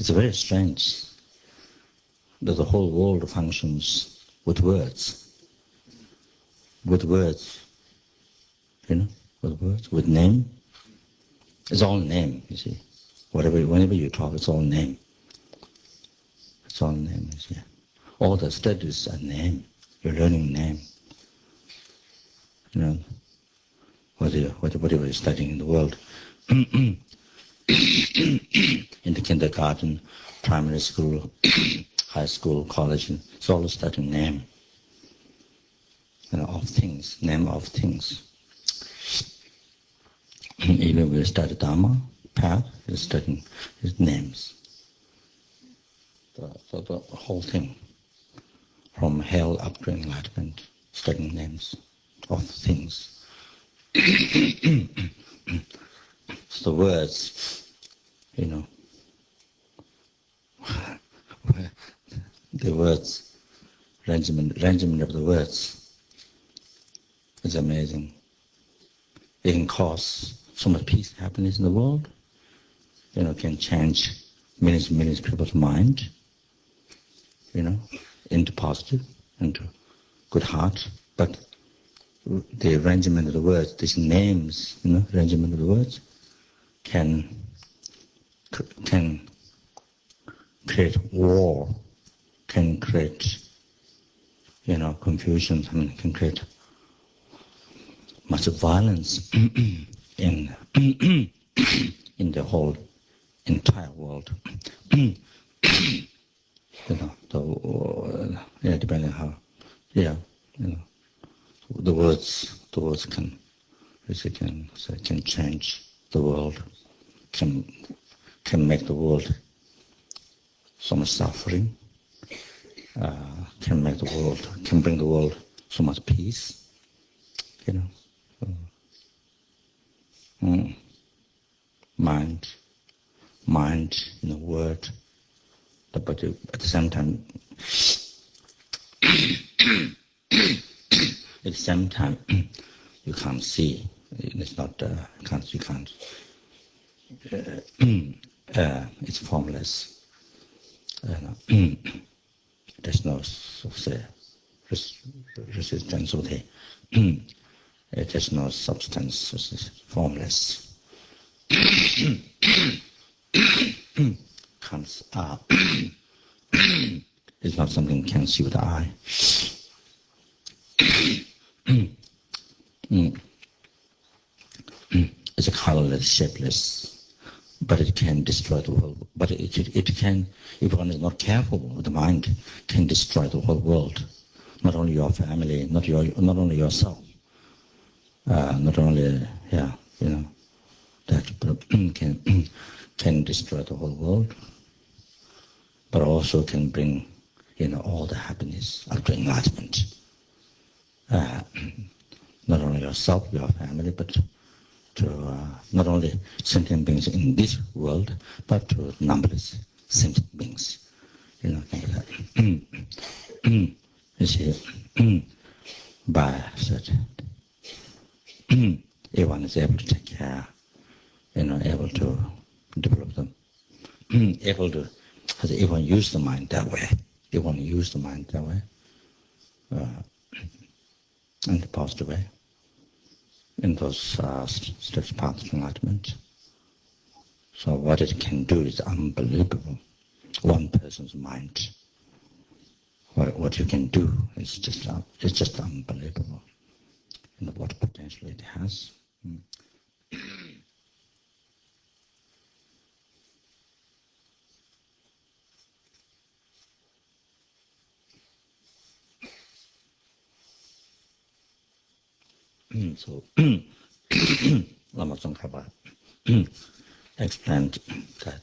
It's very strange that the whole world functions with words. With words, with words, with name. It's all name, you see. Whenever you talk, it's all name. It's all name, you see. All the studies are name. You're learning name. Whatever you're studying in the world. In the kindergarten, primary school, high school, college, it's all studying name. Of things, name of things. Even we study Dharma, path, is studying his names. The whole thing, from hell up to enlightenment, studying names of things. So the words, the words, arrangement of the words is amazing. It can cause so much peace, happiness in the world. Can change millions and millions of people's mind, into positive, into good heart. But the arrangement of the words, these names, arrangement of the words, can create war, can create, confusion, can create much violence in the whole entire world. Depending how, the words can change the world, can make the world so much suffering, can bring the world so much peace, mind, word, but at the same time, you can't see. It's not. You can't. It's formless. There's no, say, resistance. There's no substance. It's formless. It's not something you can see with the eye. It's a colorless, shapeless, but it can destroy the world. But it can, if one is not careful with the mind, can destroy the whole world. Not only your family, not only yourself, not only that can destroy the whole world, but also can bring all the happiness up to enlightenment. Not only yourself, your family, but to not only sentient beings in this world, but to numberless sentient beings. You see, by such, everyone is able to take care, able to develop them, able to, everyone use the mind that way. Everyone use the mind that way, in a positive way, in those steps paths to enlightenment. So what it can do is unbelievable. One person's mind, what you can do is just unbelievable. What potential it has. So, Lama Tsongkhapa explained that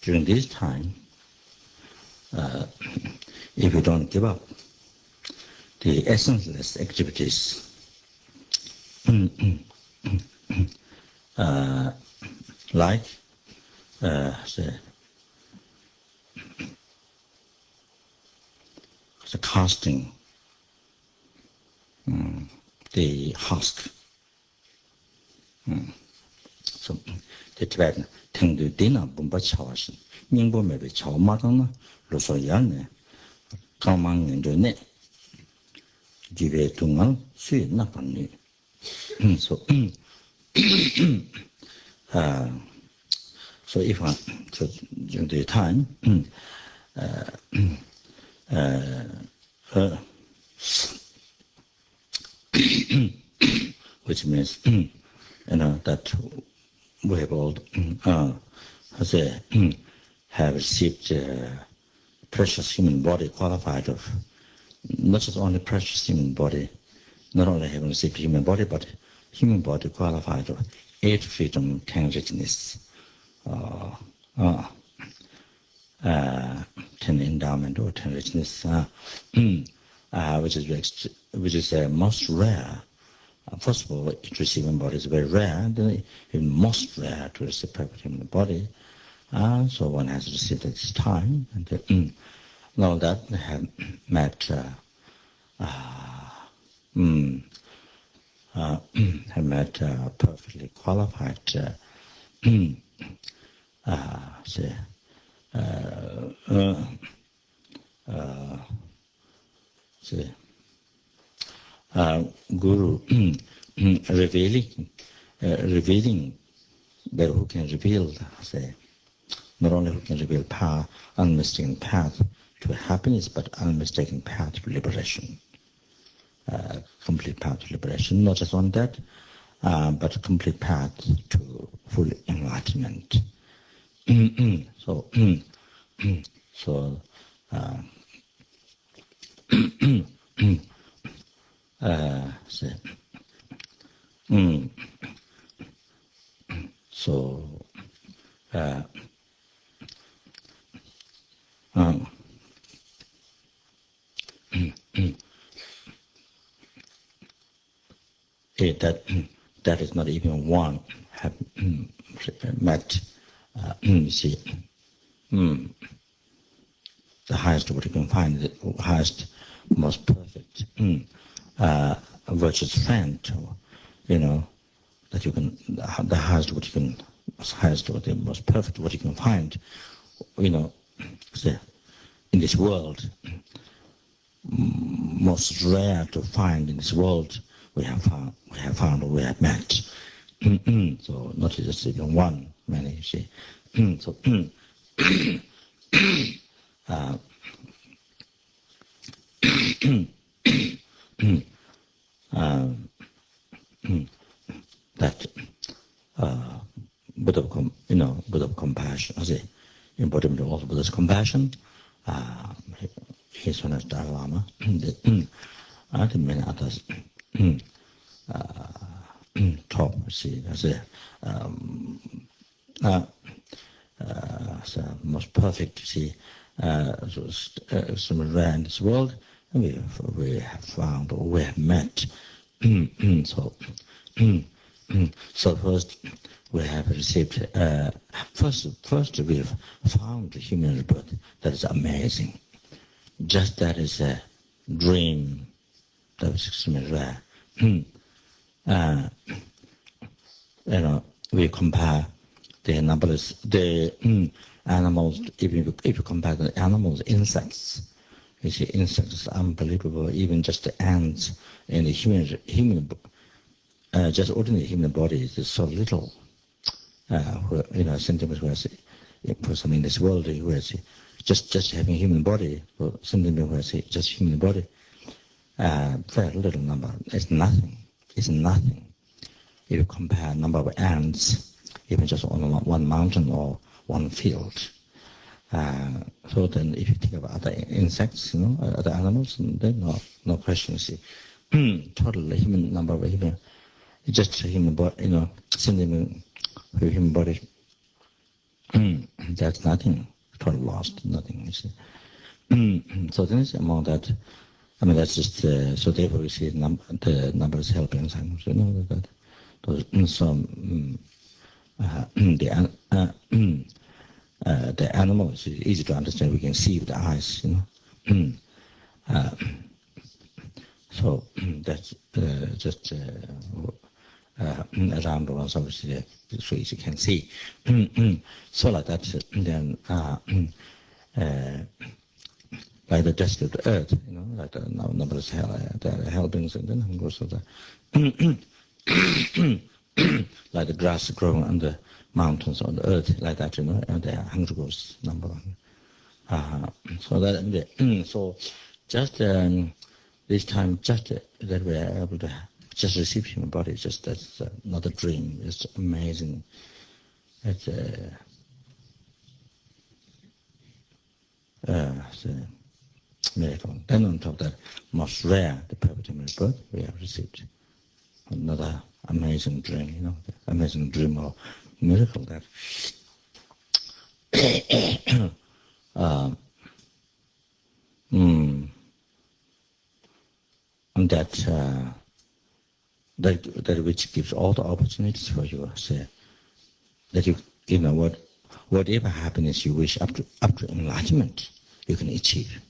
during this time, if you don't give up the essenceless activities, like the casting the husk. So the Tibetan thing to dinner, Bumba Chawas, Ningbo maybe Chow Matana, Rosoyane, Kamang and Jone, Jive Tungal, Sui Napani. So, so if I, so during the time, which means, that we have all, have received precious human body qualified of, not just only precious human body, not only having received human body, but human body qualified of 8 freedom, 10 richness, 10 endowment or 10 richness, which is most rare. First of all, each human body is very rare, then even most rare to receive perfect human body. So one has received at this time, and now that they have met, perfectly qualified, Guru revealing that who can reveal, not only who can reveal path, unmistaken path to happiness, but unmistaken path to liberation, complete path to liberation. Not just on that, but a complete path to full enlightenment. So, that is not even one have met. See, the highest what you can find, the highest, most perfect virtuous friend, that you can, the highest what you can, highest what the most perfect what you can find, in this world, most rare to find in this world. We have found, we have met. So not just even one, many, you see. So that Buddha of compassion, as the embodiment of Buddha's compassion, he's known as Dalai Lama, and many others talk, see, as the most perfect, see, some rare in this world, and we have found, or we have met. So first we have received, first we have found the human rebirth. That is amazing. Just that is a dream. That is extremely rare. We compare the numbers, the animals. If you compare the animals, insects, you see, insects are unbelievable. Even just the ants in the human, just ordinary human body is so little. Sentiments where for something in this world, where just having human body, for something where just human body, very little number. It's nothing. It's nothing. If you compare number of ants, even just on one mountain or one field. So then, if you think about other insects, other animals, then no question. See, total human number of human, just human body, something with human body. That's nothing. Total lost, nothing. You see. So then it's among that. I mean, that's just so. Therefore, we see the numbers helping things. That those some the animals is easy to understand. We can see with the eyes, So that's just around once, obviously, so as you can see. So like that, then like the dust of the earth, like the numberless the helpings, and then goes to the like the grass growing on the mountains on the earth, like that, and the hunger goes number one. So that so just this time, just that we are able to just receive human body, just that's not a dream. It's amazing. It's a miracle. Then on top of that, most rare, the perfect human birth, we have received another amazing dream, the amazing dream or miracle that and that which gives all the opportunities for you, say, that whatever happiness you wish up to enlightenment, you can achieve.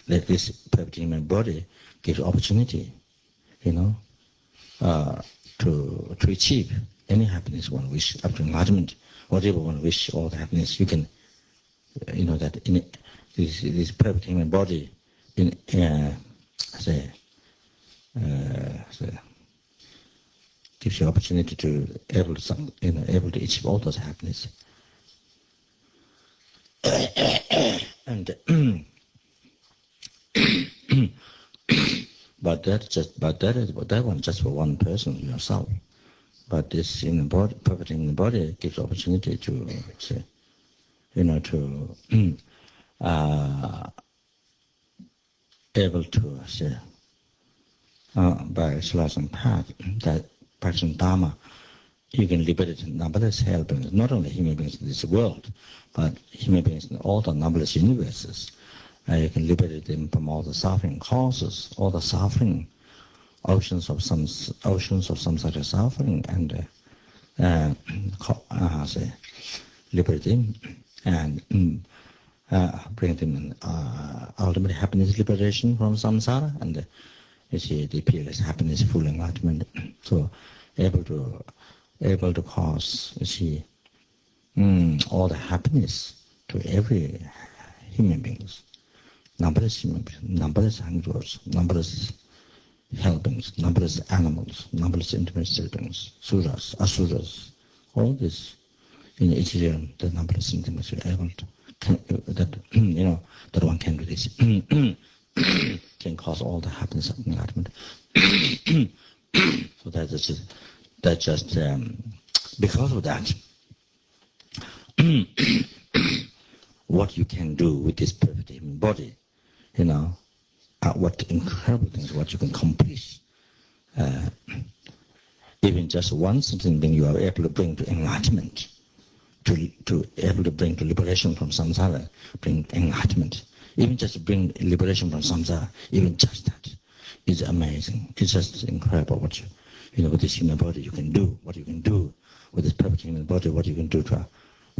Like this perfect human body gives opportunity, to achieve any happiness one wish up to enlightenment, whatever one wish, all the happiness you can, that in this perfect human body, gives you opportunity to able to achieve all those happiness. And but that one just for one person, yourself. But this in the body, perfect in the body, gives opportunity to say, able to say, by exercising path, that practicing Dharma, you can liberate numberless helpings, not only human beings in this world, but human beings in all the numberless universes. You can liberate them from all the suffering causes, all the suffering, oceans of samsara suffering, and liberate them and bring them in ultimate happiness, liberation from samsara, and you see the peerless happiness, full enlightenment. So able to cause, you see, all the happiness to every human beings. Numberless human beings, numberless angels, numberless helpings, numberless animals, numberless intimate siblings, suras, asuras, all this in each realm, the numberless intimacy able to that one can do this. Can cause all the happiness of enlightenment. So that's just because of that, what you can do with this perfect human body, what incredible things, what you can accomplish. Even just one certain thing you are able to bring to enlightenment, to able to bring to liberation from samsara, bring enlightenment. Even just to bring liberation from samsara, even just that is amazing. It's just incredible what with this human body you can do, what you can do with this perfect human body, what you can do to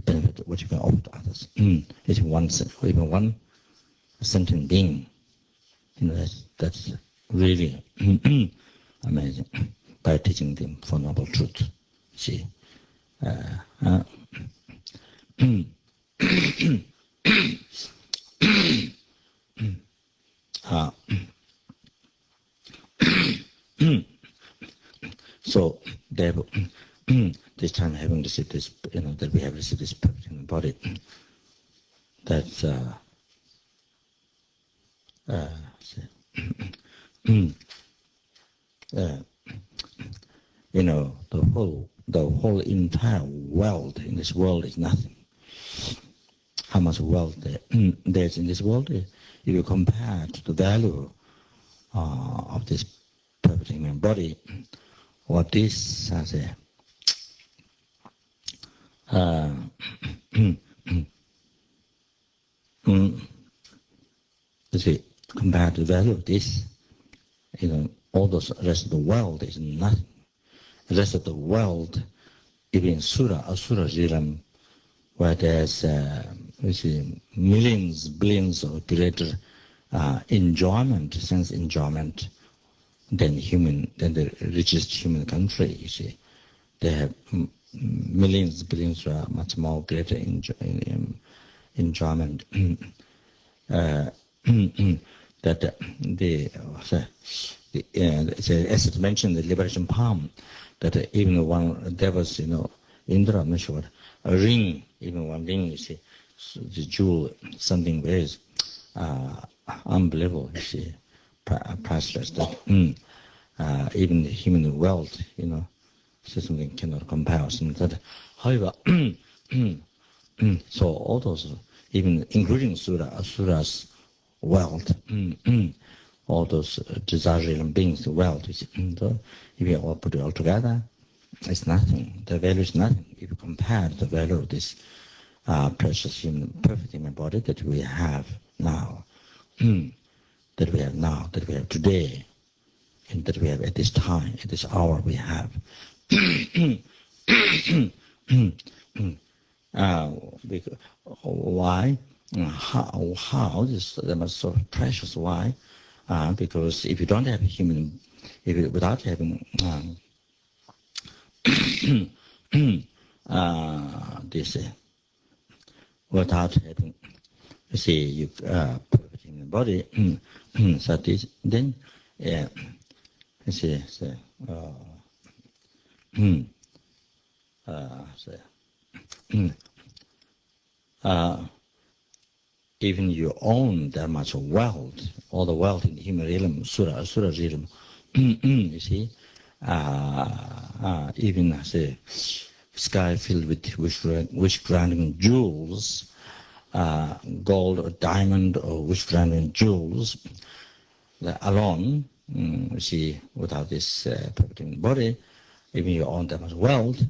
benefit, what you can offer to others. It's even one sentient being. That's really amazing. By teaching them for noble truth. See. So therefore, this time having received this, that we have received this perfect human body, that's the whole entire world in this world is nothing. How much wealth there's in this world, if you compare to the value of this perfect human body, what this as a you see, compared to the value of this, all the rest of the world is nothing. The rest of the world, even Asura realm, where there's you see, millions, billions of greater enjoyment, sense enjoyment than the richest human country. You see, they have millions, billions, much more greater enjoyment. That as it mentioned, the liberation palm, that even one there was, Indra, I'm not sure, a ring, even one ring, you see, so the jewel, something very unbelievable, you see, priceless. That even the human wealth, so something cannot compare. That, however, so all those, even including Sura's wealth, all those desirable beings, wealth, if you all put it all together, it's nothing. The value is nothing. If you compare the value of this precious perfect human body that we have now, that we have today, and that we have at this time, at this hour we have. Because, why? How this is so precious? Why? Because if you don't have without having this, without having, you see, you perfect in the body, so this, then, you see, so, even you own that much wealth, all the wealth in the human realm, Sura realm, you see, even say sky filled with wish-granting jewels, gold or diamond or wish-granting jewels, that alone, you see, without this perfect body, even you own that much wealth,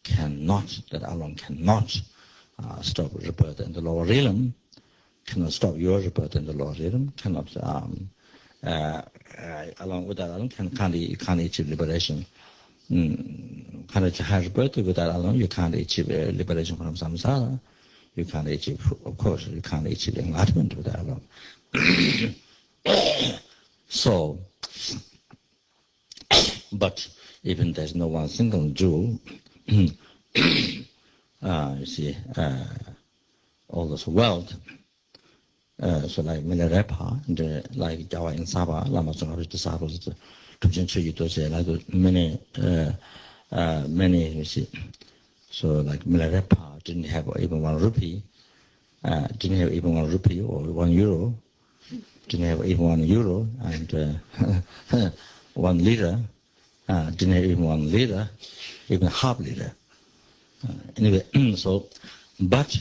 that alone cannot stop rebirth in the lower realm, cannot stop your rebirth in the lower realm, cannot, along with that alone, you can't achieve liberation. Can't achieve higher rebirth with that alone, you can't achieve liberation from samsara, you can't achieve, of course, you can't achieve enlightenment with that alone. So, but even there's no one single jewel, you see, all this wealth, so like Milarepa, like Java and Sabah, Lama Tsunga's disciples, like many, you see. So like Milarepa didn't have even 1 rupee, didn't have even 1 rupee or 1 euro, didn't have even 1 euro, and 1 liter, didn't have even 1 liter, even half liter. Anyway, so, but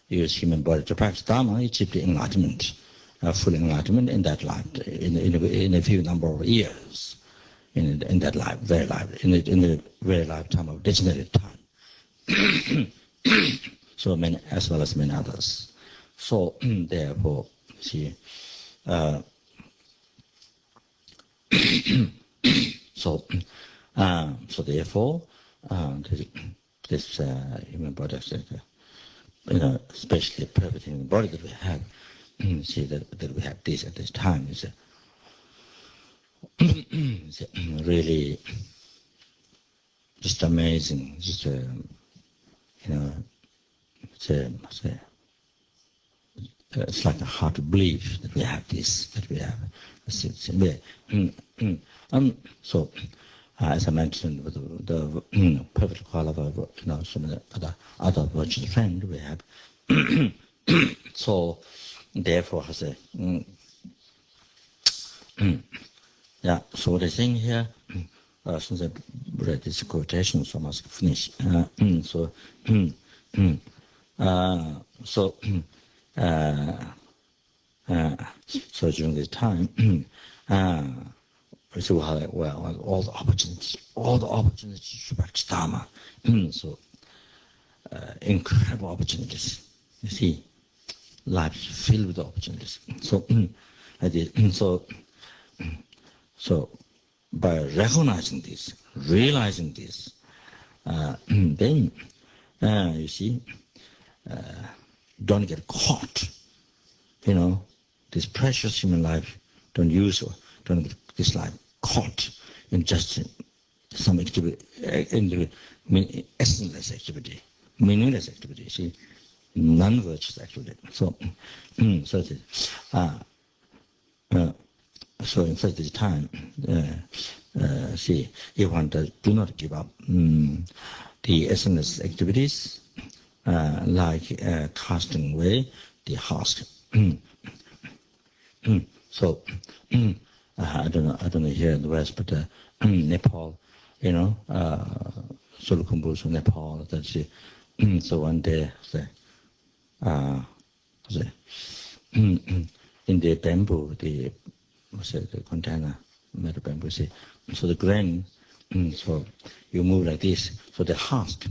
use human body to practice Dharma, achieve the enlightenment, full enlightenment in that life, in a few number of years, in that life, very life, in the very lifetime of degenerated time. So many, as well as many others. So therefore, see, so therefore, this human body, especially perfect human body that we have, see that we have this at this time is really just amazing. Just it's like hard to believe that we have this, that we have. So, as I mentioned, with the perfect quality of some other virtual friend we have. So, therefore, I say, yeah. So what I'm saying here, since I read this quotation, so I must finish. So during this time, so well, all the opportunities to practice Dharma. So incredible opportunities. You see, life filled with opportunities. So I did. So by recognizing this, realizing this, then you see, don't get caught. This precious human life, don't get this life caught in just some activity, in the essenceless activity, meaningless activity. See, non-virtuous activity. So in such a time, see, if one do not give up the essenceless activities, like casting away the husk. So I don't know here in the West, but Nepal, Solukhumbu, Nepal. That's it. So one day, in the bamboo, the container, metal bamboo. So the grain, so you move like this. So the husk,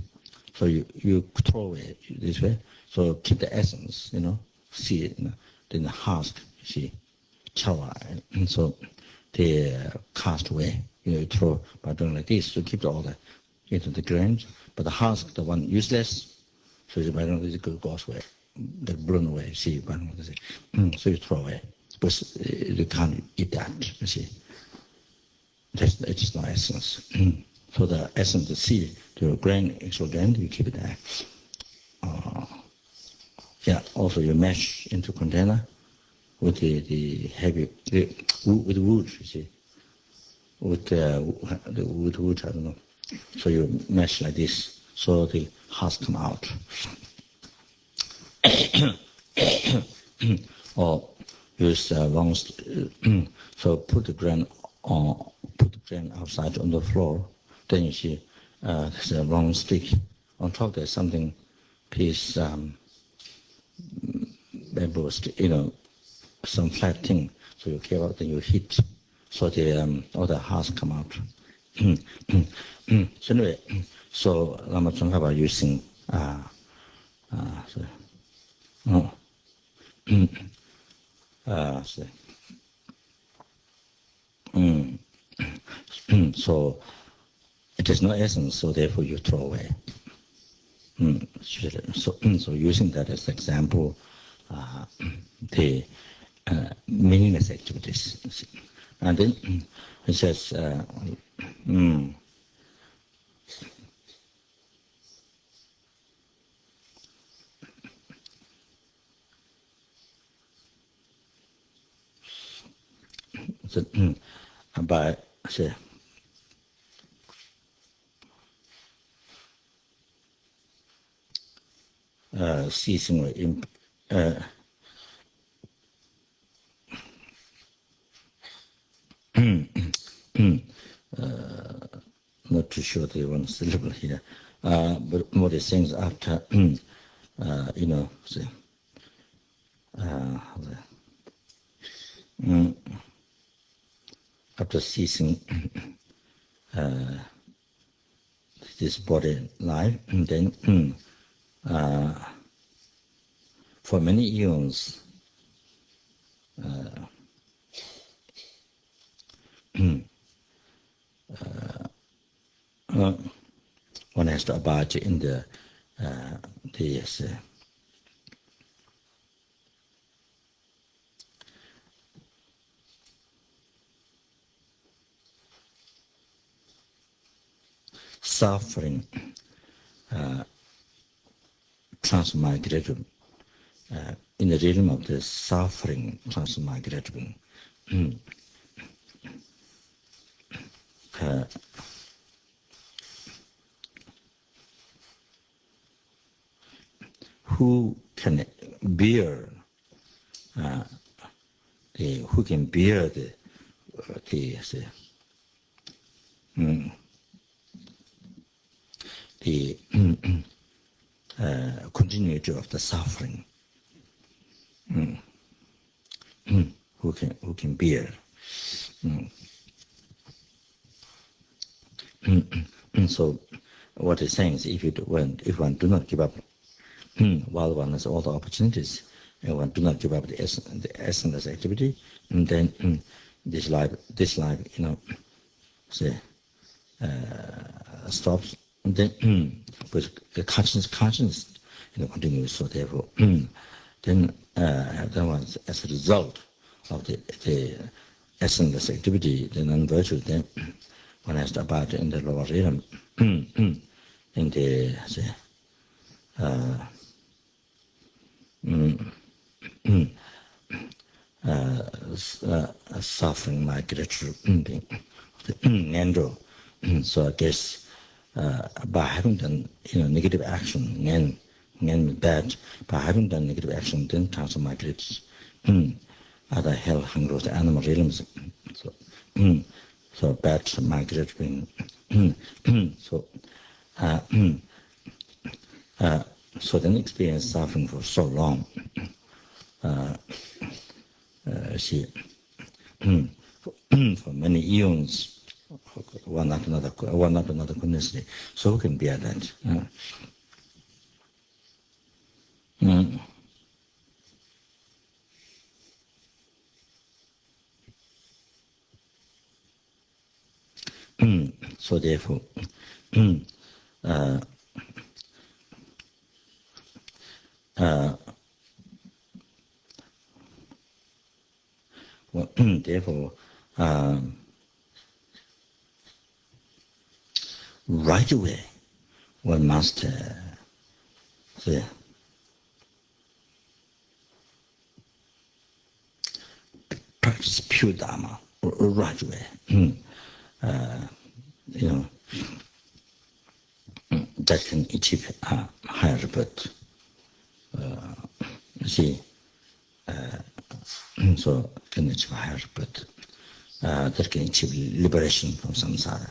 so you throw away this way. So keep the essence, see it. Then the husk, see, chawa, and so they cast away. You throw by doing like this to keep all the grains. But the husk, the one useless, so by doing this, it goes away, get blown away. See, so you throw away. But you can't eat that. You see, it's not essence. So the essence, the seed, the grain, actual grain, you keep it there. Also you mesh into container with the heavy with wood. You see, with the wood. I don't know. So you mesh like this, so the husk come out. Or use long. So put the grain outside on the floor. Then you see there's a long stick. On top there's something piece bamboo, some flat thing. So you carry out, then you hit. So the all the husk come out. So anyway, so Lama Tsongkhapa using so it is no essence, so therefore you throw away. So using that as example, the meaningless activities. And then it says, by say, ceasing not too sure the one syllable here, but what it saying after, after ceasing this body life, and then for many eons, one has to abide in the suffering, transmigrated, in the realm of the suffering, transmigrated. Who can bear the continuity of the suffering? Who can bear? So what it's saying is, if one do not give up, while one has all the opportunities, and one do not give up the essence activity, and then this life, stops, and then with the conscience continues. So therefore, then was as a result of the essenceless activity, the non-virtue, then one has to abide in the lower realm, in the suffering migratory being, the Nendo. So I guess by having done negative action, and bad, by having done negative action, then transfer migrates other hell, hunger, the animal realms. So so bad migratory being. So so then experience suffering for so long. She for many eons, one after another continuously. So who can bear that? So therefore, therefore, right away, one must practice pure Dharma right away. That can achieve a higher birth. So can achieve higher birth. That can achieve liberation from samsara.